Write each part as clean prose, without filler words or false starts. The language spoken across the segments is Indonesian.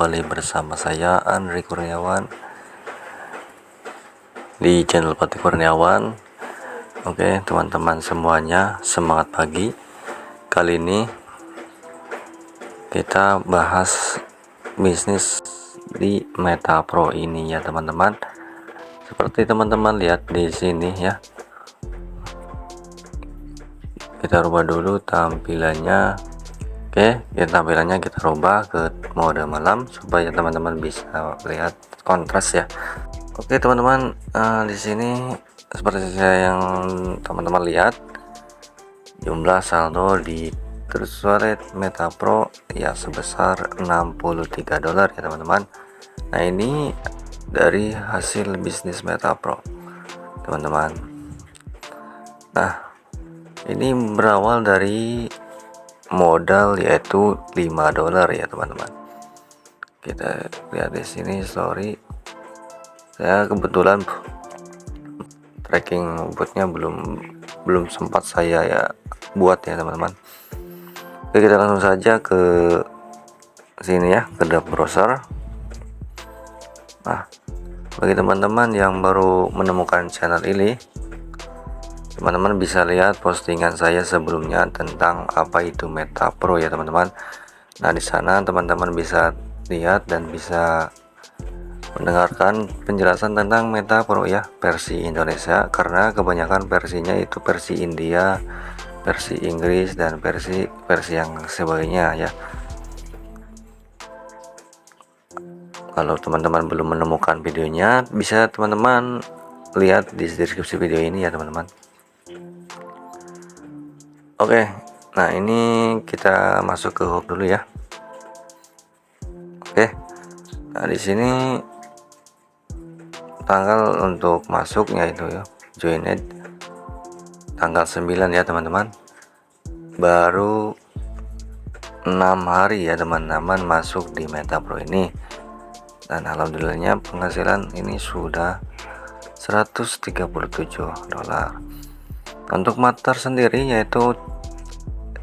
Kembali bersama saya Andri Kurniawan di channel Pati Kurniawan. Oke teman-teman semuanya, semangat pagi. Kali ini kita bahas bisnis di Meta Pro ini ya teman-teman. Seperti teman-teman lihat di sini ya. Kita rubah dulu tampilannya. Oke, ya tampilannya kita rubah ke mode malam supaya teman-teman bisa lihat kontras ya. Oke teman-teman, di sini seperti yang teman-teman lihat, jumlah saldo di Trust Wallet Meta Pro ya sebesar $63 ya teman-teman. Nah ini dari hasil bisnis Meta Pro teman-teman. Nah ini berawal dari modal yaitu $5 ya teman-teman. Kita lihat di sini, sorry saya kebetulan tracking botnya belum sempat saya ya buat ya teman-teman. Oke, kita langsung saja ke sini ya, ke dalam browser. Nah bagi teman-teman yang baru menemukan channel ini, teman-teman bisa lihat postingan saya sebelumnya tentang apa itu Meta Pro ya teman-teman. Nah di sana teman-teman bisa lihat dan bisa mendengarkan penjelasan tentang Meta Pro ya versi Indonesia, karena kebanyakan versinya itu versi India, versi Inggris, dan versi yang sebagainya ya. Kalau teman-teman belum menemukan videonya, bisa teman-teman lihat di deskripsi video ini ya teman-teman. Oke, nah ini kita masuk ke hook dulu ya. Oke, nah di sini tanggal untuk masuknya itu ya, joined tanggal 9 ya teman-teman. Baru 6 hari ya teman-teman masuk di Meta Pro ini, dan alhamdulillahnya penghasilan ini sudah $137. Untuk master sendiri yaitu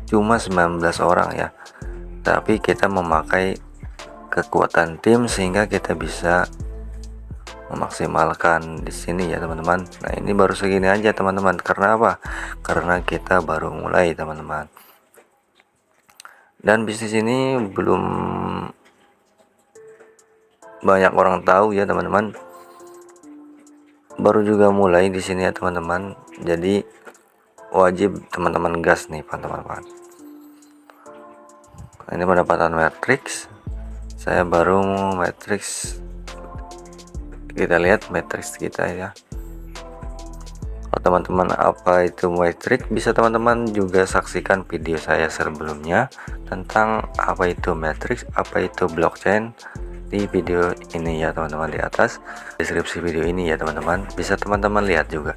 cuma 19 orang ya, tapi kita memakai kekuatan tim sehingga kita bisa memaksimalkan di sini ya teman-teman. Nah ini baru segini aja teman-teman, karena apa? Karena kita baru mulai teman-teman, dan bisnis ini belum banyak orang tahu ya teman-teman, baru juga mulai di sini ya teman-teman. Jadi wajib teman-teman gas nih teman-teman. Ini pendapatan matrix, saya baru matrix, kita lihat matrix kita ya. Kalau teman-teman apa itu matrix, bisa teman-teman juga saksikan video saya sebelumnya tentang apa itu matrix, apa itu blockchain di video ini ya teman-teman, di atas deskripsi video ini ya teman-teman, bisa teman-teman lihat juga.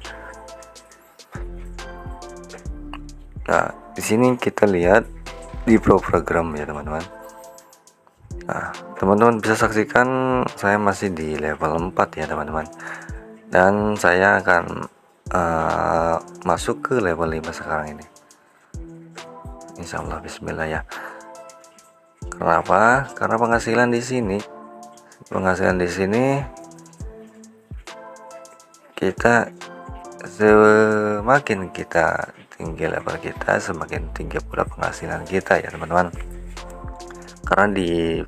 Nah di sini kita lihat di program ya teman-teman. Nah teman-teman bisa saksikan saya masih di level 4 ya teman-teman, dan saya akan masuk ke level 5 sekarang ini, insyaallah. Bismillah ya. Kenapa? Karena penghasilan di sini kita semakin kita tinggi level kita, semakin tinggi pula penghasilan kita ya teman-teman. Karena di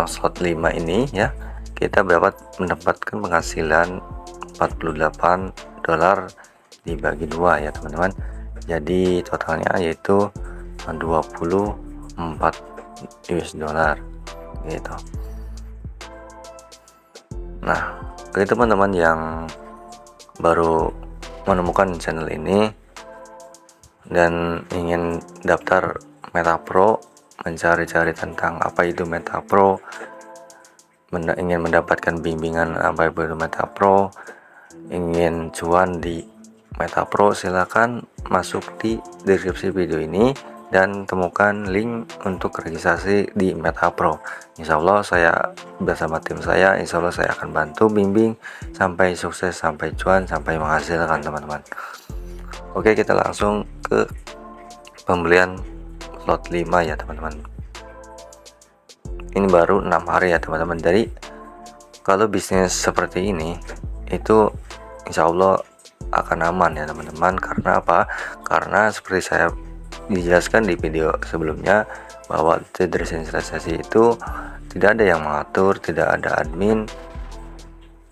slot 5 ini ya, kita dapat mendapatkan penghasilan $48 dibagi 2 ya teman-teman. Jadi totalnya yaitu $24 gitu. Nah bagi teman-teman yang baru menemukan channel ini dan ingin daftar Meta Pro, mencari-cari tentang apa itu Meta Pro, ingin mendapatkan bimbingan apa itu Meta Pro, ingin cuan di Meta Pro, silakan masuk di deskripsi video ini dan temukan link untuk registrasi di Meta Pro. Insya Allah saya bersama tim saya, insya Allah saya akan bantu bimbing sampai sukses, sampai cuan, sampai menghasilkan teman-teman. Oke, kita langsung ke pembelian slot 5 ya teman-teman. ini baru 6 hari ya teman-teman. Jadi kalau bisnis seperti ini itu insya Allah akan aman ya teman-teman. Karena apa? Karena seperti saya dijelaskan di video sebelumnya bahwa desentralisasi itu tidak ada yang mengatur, tidak ada admin.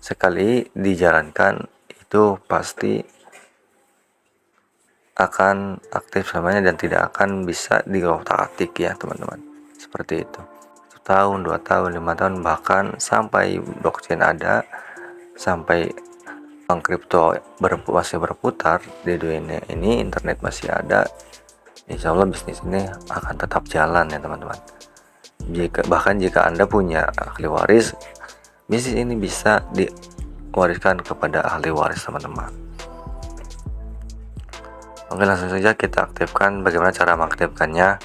Sekali dijalankan itu pasti akan aktif selamanya dan tidak akan bisa diotak-atik ya teman-teman. Seperti itu. 1 tahun, 2 tahun, 5 tahun, bahkan sampai blockchain ada, sampai uang kripto masih berputar di dunia ini, internet masih ada, insya Allah bisnis ini akan tetap jalan ya teman-teman. Bahkan jika Anda punya ahli waris, bisnis ini bisa diwariskan kepada ahli waris teman-teman. Oke, langsung saja kita aktifkan. Bagaimana cara mengaktifkannya?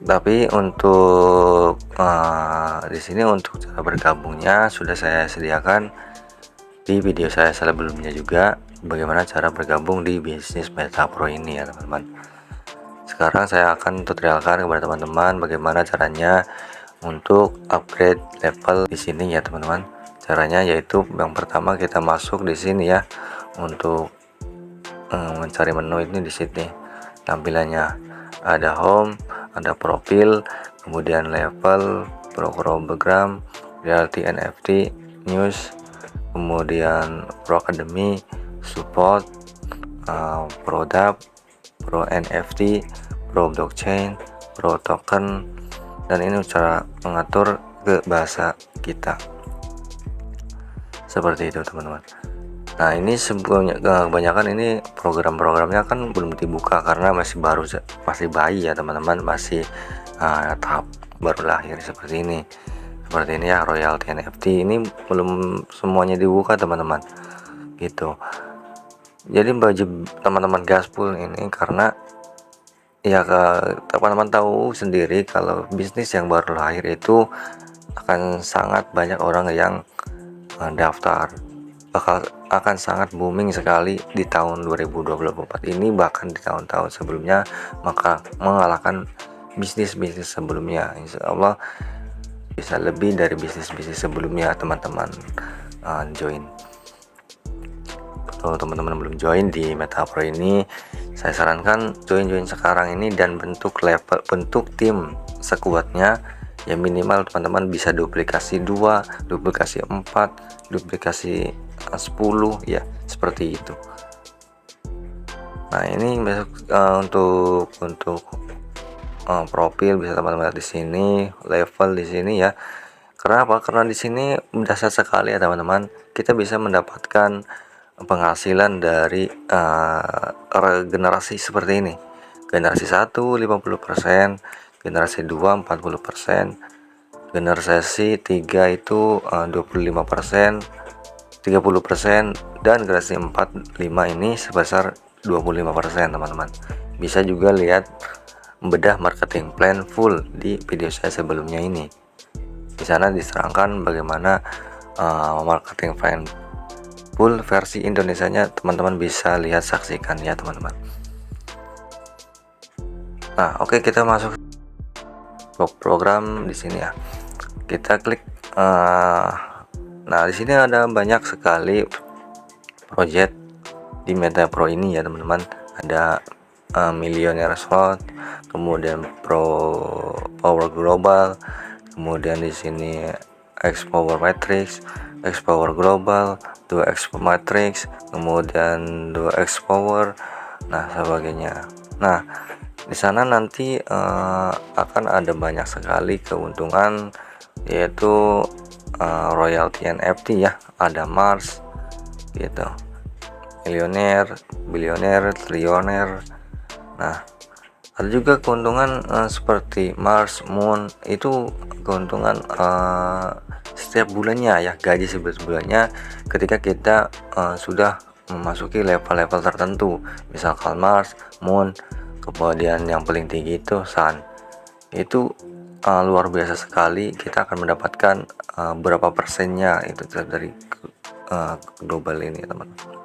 Tapi untuk di sini untuk cara bergabungnya sudah saya sediakan di video saya sebelumnya juga, bagaimana cara bergabung di bisnis Meta Pro ini ya teman-teman. Sekarang saya akan tutorialkan kepada teman-teman bagaimana caranya untuk upgrade level di sini ya teman-teman. Caranya yaitu yang pertama kita masuk di sini ya, untuk mencari menu ini. Di sini tampilannya ada home, ada profil, kemudian level, program, reality NFT, news, kemudian pro academy, support, produk, pro NFT, pro blockchain, pro token, dan ini cara mengatur ke bahasa kita seperti itu teman-teman. Nah ini sebelumnya kebanyakan ini program-programnya kan belum dibuka karena masih baru, masih bayi ya teman-teman, masih tahap baru lahir seperti ini ya. Royalty NFT ini belum semuanya dibuka teman-teman gitu. Jadi bagi teman-teman gaspol ini, karena ya teman-teman tahu sendiri kalau bisnis yang baru lahir itu akan sangat banyak orang yang daftar, akan sangat booming sekali di tahun 2024 ini, bahkan di tahun-tahun sebelumnya, maka mengalahkan bisnis-bisnis sebelumnya. Insya Allah bisa lebih dari bisnis-bisnis sebelumnya teman-teman join. Kalau teman-teman belum join di Meta Pro ini, saya sarankan join sekarang ini, dan bentuk tim sekuatnya ya, minimal teman-teman bisa duplikasi 2, duplikasi 4, duplikasi 10 ya, seperti itu. Nah ini untuk profil bisa teman-teman lihat di sini, level di sini ya. Kenapa? Karena di sini mendasar sekali ya teman-teman. Kita bisa mendapatkan penghasilan dari generasi seperti ini. Generasi 1 50%, generasi 2 40%, generasi 3 itu 25%, 30%, dan generasi 4 5 ini sebesar 25% teman-teman. Bisa juga lihat bedah marketing plan full di video saya sebelumnya ini. Di sana diserangkan bagaimana marketing plan full versi Indonesianya, teman-teman bisa lihat, saksikan ya teman-teman. Nah oke, kita masuk program di sini ya. Kita klik nah di sini ada banyak sekali project di Meta Pro ini ya teman-teman. Ada Millionaire Slot, kemudian Power Global, kemudian di sini X Power Matrix, X Power Global, 2X Matrix, kemudian 2X Power, nah sebagainya. Nah di sana nanti akan ada banyak sekali keuntungan, yaitu royalty NFT ya, ada Mars gitu, milioner, bilioner, triliuner. Nah ada juga keuntungan seperti Mars, Moon, itu keuntungan setiap bulannya ya, gaji sebulannya ketika kita sudah memasuki level-level tertentu, misalkan Mars, Moon, kemudian yang paling tinggi itu Sun. Itu luar biasa sekali, kita akan mendapatkan berapa persennya itu dari global ini teman-teman.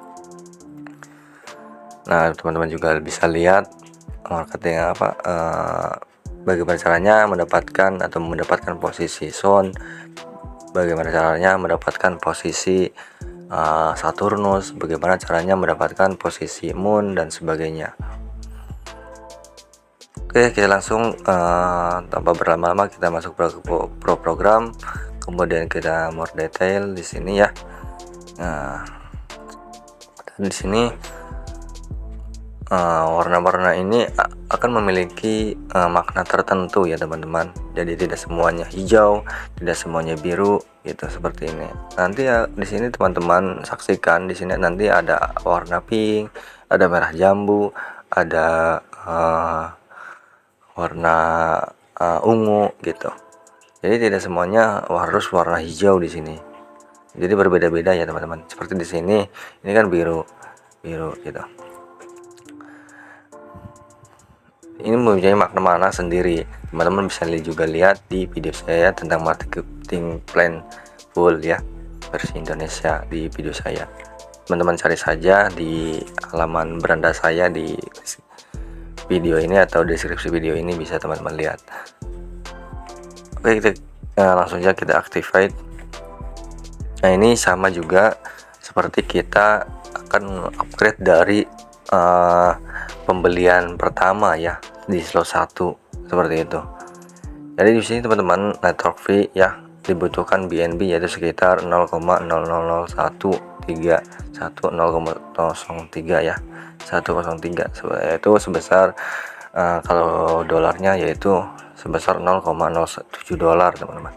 Nah teman-teman juga bisa lihat marketing bagaimana caranya mendapatkan posisi Sun, bagaimana caranya mendapatkan posisi Saturnus, bagaimana caranya mendapatkan posisi Moon dan sebagainya. Oke, kita langsung tanpa berlama-lama kita masuk pro program, kemudian kita more detail di sini ya. Nah, di sini warna-warna ini akan memiliki makna tertentu ya teman-teman. Jadi tidak semuanya hijau, tidak semuanya biru gitu seperti ini. Nanti ya di sini teman-teman saksikan, di sini nanti ada warna pink, ada merah jambu, ada warna ungu gitu. Jadi tidak semuanya harus warna hijau di sini. Jadi berbeda-beda ya teman-teman. Seperti di sini, ini kan biru gitu. Ini mempunyai makna sendiri. Teman-teman bisa juga lihat di video saya tentang marketing plan full ya, versi Indonesia di video saya. Teman-teman cari saja di halaman beranda saya di video ini atau deskripsi video ini, bisa teman-teman lihat. Oke, kita langsung saja kita activate. Nah, ini sama juga seperti kita akan upgrade dari pembelian pertama ya di slot 1 seperti itu. Jadi di sini teman-teman network fee ya dibutuhkan BNB yaitu sekitar 0,00131.003 ya, 103 yaitu sebesar kalau dolarnya yaitu sebesar 0,07 dolar teman-teman.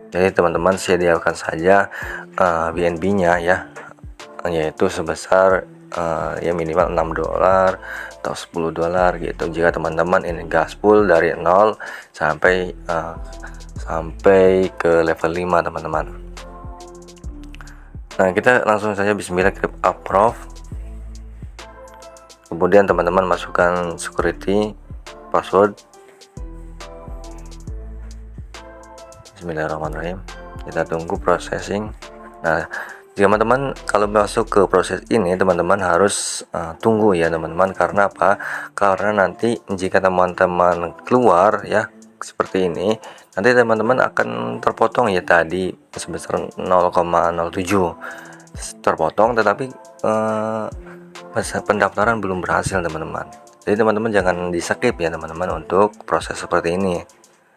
Jadi teman-teman sediakan saja BNB-nya ya, yaitu sebesar ya minimal 6 dolar atau 10 dolar gitu. Jika teman-teman ini gaspol dari 0 sampai ke level 5 teman-teman. Nah, kita langsung saja bismillah klik approve. Kemudian teman-teman masukkan security password. Bismillahirrahmanirrahim. Kita tunggu processing. Nah, jika teman-teman kalau masuk ke proses ini teman-teman harus tunggu ya teman-teman. Karena apa? Karena nanti jika teman-teman keluar ya seperti ini, nanti teman-teman akan terpotong ya tadi sebesar 0,07 terpotong, tetapi pendaftaran belum berhasil teman-teman. Jadi teman-teman jangan di skip ya teman-teman untuk proses seperti ini.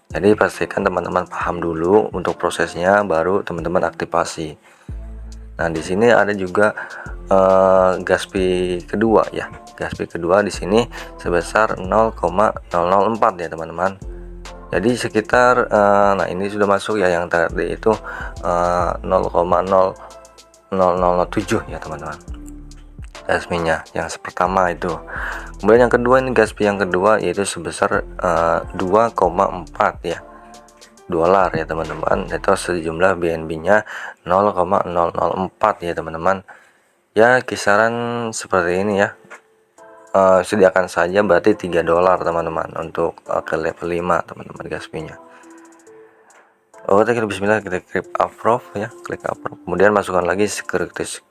Jadi pastikan teman-teman paham dulu untuk prosesnya, baru teman-teman aktivasi. Nah, di sini ada juga gas fee kedua ya. Gas fee kedua di sini sebesar 0,004 ya teman-teman. Jadi sekitar nah ini sudah masuk ya, yang tadi itu 0,0007 ya teman-teman. Gas fee-nya yang pertama itu. Kemudian yang kedua, ini gas fee yang kedua yaitu sebesar 2,4 ya dolar ya teman-teman, itu sejumlah BNB-nya 0,004 ya teman-teman. Ya kisaran seperti ini ya. Sediakan saja berarti 3 dolar teman-teman untuk ke level 5 teman-teman gas fee-nya. Kita bismillah kita klik approve ya, klik approve. Kemudian masukkan lagi security.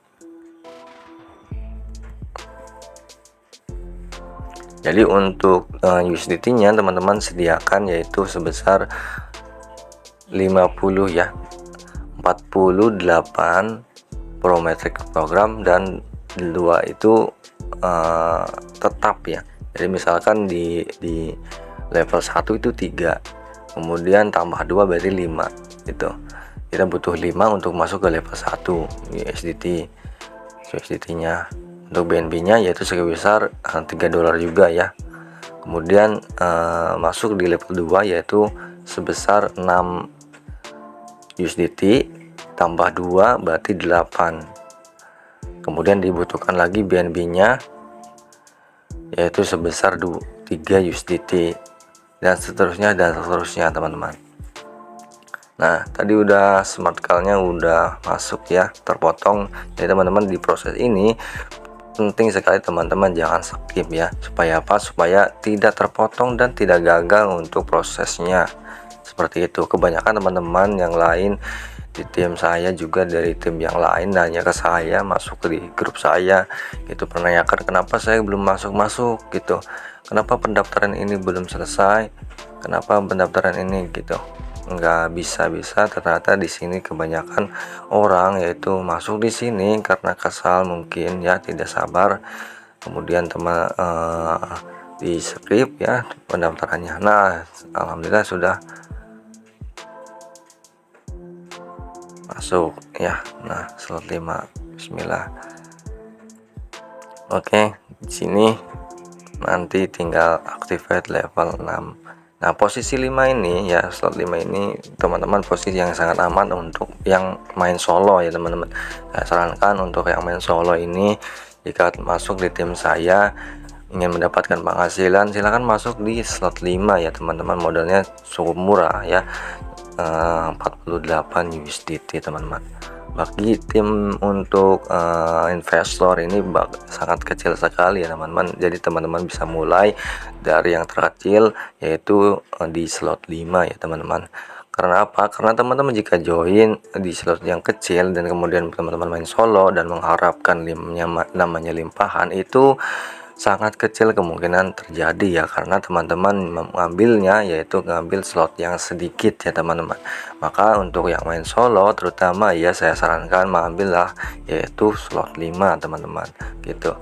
Jadi untuk USDT-nya teman-teman sediakan yaitu sebesar 50 ya, 48 prometric program dan 2 itu tetap ya. Jadi misalkan di level 1 itu 3, kemudian tambah 2 berarti 5 gitu. Kita butuh 5 untuk masuk ke level 1 USDT-nya. Untuk BNB-nya yaitu sebesar 3 dolar juga ya. Kemudian masuk di level 2 yaitu sebesar 6 USDT tambah 2 berarti 8. Kemudian dibutuhkan lagi BNB-nya yaitu sebesar 3 USDT dan seterusnya teman-teman. Nah, tadi udah smart call-nya udah masuk ya, terpotong. Jadi teman-teman di proses ini penting sekali teman-teman jangan skip ya. Supaya apa? Supaya tidak terpotong dan tidak gagal untuk prosesnya. Seperti itu. Kebanyakan teman-teman yang lain di tim saya juga dari tim yang lain nanya ke saya, masuk di grup saya gitu, menanyakan kenapa saya belum masuk gitu, kenapa pendaftaran ini belum selesai, kenapa pendaftaran ini gitu nggak bisa ternyata di sini kebanyakan orang yaitu masuk di sini karena kesal mungkin ya, tidak sabar, kemudian teman di skip ya pendaftarannya. Nah alhamdulillah sudah masuk ya. Nah slot 5, bismillah. Oke, di sini nanti tinggal activate level 6. Nah posisi 5 ini ya, slot 5 ini teman-teman posisi yang sangat aman untuk yang main solo ya teman-teman. Saya sarankan untuk yang main solo ini, jika masuk di tim saya ingin mendapatkan penghasilan, silahkan masuk di slot 5 ya teman-teman. Modalnya cukup murah ya, 48 USDT teman-teman. Bagi tim untuk investor ini sangat kecil sekali ya teman-teman. Jadi teman-teman bisa mulai dari yang terkecil, yaitu di slot 5 ya teman-teman. Karena apa? Karena teman-teman jika join di slot yang kecil dan kemudian teman-teman main solo dan mengharapkan namanya limpahan, itu sangat kecil kemungkinan terjadi ya, karena teman-teman mengambilnya yaitu ngambil slot yang sedikit ya teman-teman. Maka untuk yang main solo terutama ya, saya sarankan mengambillah yaitu slot 5 teman-teman gitu.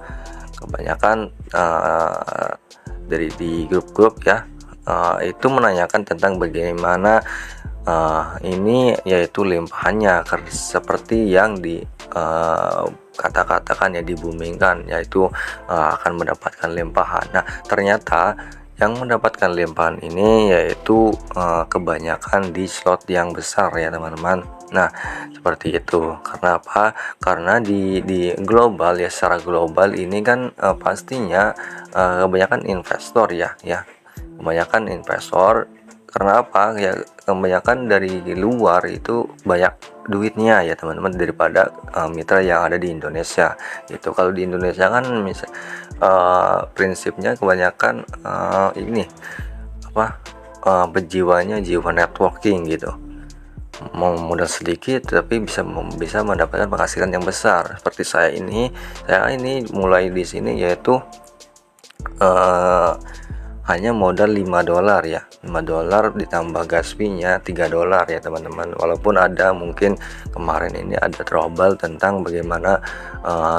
Kebanyakan dari di grup-grup ya itu menanyakan tentang bagaimana ini yaitu limpahannya, seperti yang di kata-katakan ya, dibumingkan, yaitu akan mendapatkan limpahan. Nah ternyata yang mendapatkan limpahan ini yaitu kebanyakan di slot yang besar ya teman-teman. Nah seperti itu. Karena apa? Karena di global ya, secara global ini kan pastinya kebanyakan investor ya kebanyakan investor. Karena apa ya, kebanyakan dari luar itu banyak duitnya ya teman-teman daripada mitra yang ada di Indonesia gitu. Kalau di Indonesia kan prinsipnya kebanyakan ini apa, berjiwanya jiwa networking gitu, mau modal sedikit tapi bisa mendapatkan penghasilan yang besar. Seperti saya ini mulai di sini yaitu hanya modal $5 ya, $5 ditambah gas fee-nya $3 ya teman-teman. Walaupun ada mungkin kemarin ini ada trouble tentang bagaimana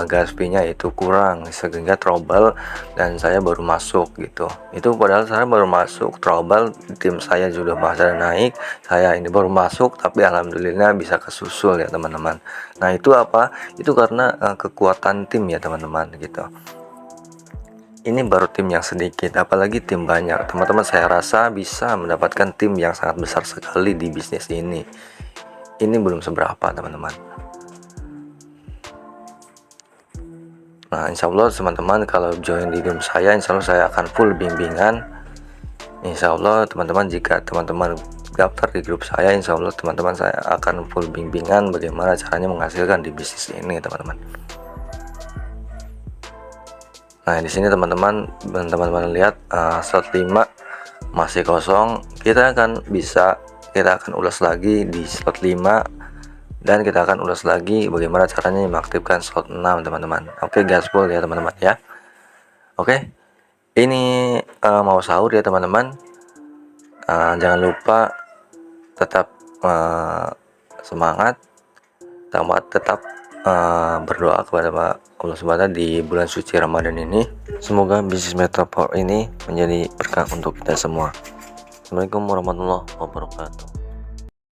gas fee-nya itu kurang sehingga trouble dan saya baru masuk gitu. Itu padahal saya baru masuk, trouble tim saya sudah bahasa naik, saya ini baru masuk tapi alhamdulillah bisa kesusul ya teman-teman. Nah itu apa? Itu karena kekuatan tim ya teman-teman gitu. Ini baru tim yang sedikit, apalagi tim banyak. Teman-teman saya rasa bisa mendapatkan tim yang sangat besar sekali di bisnis ini. Ini belum seberapa teman-teman. Nah insya Allah teman-teman kalau join di grup saya, insya Allah saya akan full bimbingan. Insya Allah teman-teman, jika teman-teman daftar di grup saya, insya Allah teman-teman saya akan full bimbingan bagaimana caranya menghasilkan di bisnis ini teman-teman. Nah di sini teman-teman lihat slot 5 masih kosong. Kita akan ulas lagi di slot 5 dan kita akan ulas lagi bagaimana caranya mengaktifkan slot 6 teman-teman. Oke gaspol ya teman-teman ya. Oke, ini mau sahur ya teman-teman. Jangan lupa tetap semangat, tetap berdoa kepada Allah Subhanahu di bulan suci Ramadan ini. Semoga bisnis Metropol ini menjadi berkah untuk kita semua. Assalamualaikum warahmatullahi wabarakatuh.